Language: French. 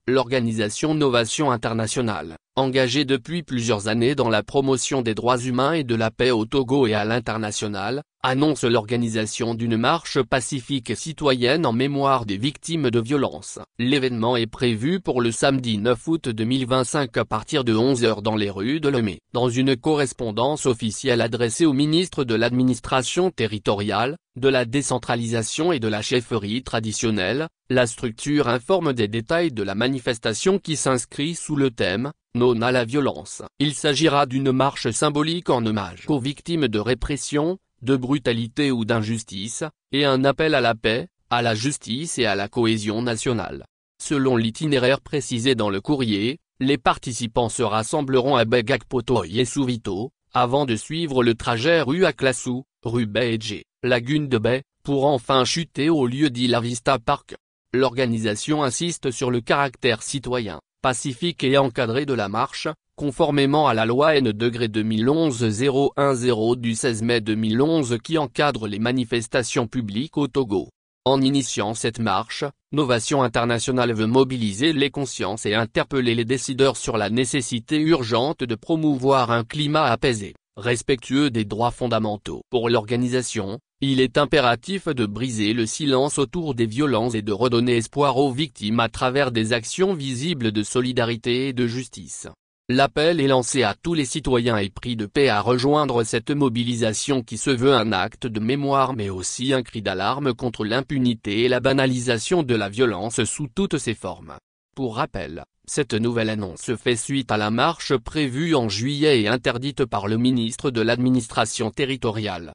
L'organisation Novation Internationale, engagée depuis plusieurs années dans la promotion des droits humains et de la paix au Togo et à l'international, annonce l'organisation d'une marche pacifique et citoyenne en mémoire des victimes de violences. L'événement est prévu pour le samedi 9 août 2025 à partir de 11 h dans les rues de Lomé. Dans une correspondance officielle adressée au ministre de l'Administration territoriale, de la décentralisation et de la chefferie traditionnelle, la structure informe des détails de la manifestation qui s'inscrit sous le thème « Non à la violence ». Il s'agira d'une marche symbolique en hommage aux victimes de répression, de brutalité ou d'injustice, et un appel à la paix, à la justice et à la cohésion nationale. Selon l'itinéraire précisé dans le courrier, les participants se rassembleront à Begakpotoy et Souvito, avant de suivre le trajet rue Aklassou, rue Baedje, Lagune de Baie, pour enfin chuter au lieu dit La Vista Park. L'organisation insiste sur le caractère citoyen, pacifique et encadré de la marche, conformément à la loi N-2011-010 du 16 mai 2011 qui encadre les manifestations publiques au Togo. En initiant cette marche, Novation Internationale veut mobiliser les consciences et interpeller les décideurs sur la nécessité urgente de promouvoir un climat apaisé, respectueux des droits fondamentaux. Pour l'organisation, il est impératif de briser le silence autour des violences et de redonner espoir aux victimes à travers des actions visibles de solidarité et de justice. L'appel est lancé à tous les citoyens épris de paix à rejoindre cette mobilisation qui se veut un acte de mémoire mais aussi un cri d'alarme contre l'impunité et la banalisation de la violence sous toutes ses formes. Pour rappel, cette nouvelle annonce fait suite à la marche prévue en juillet et interdite par le ministre de l'Administration territoriale.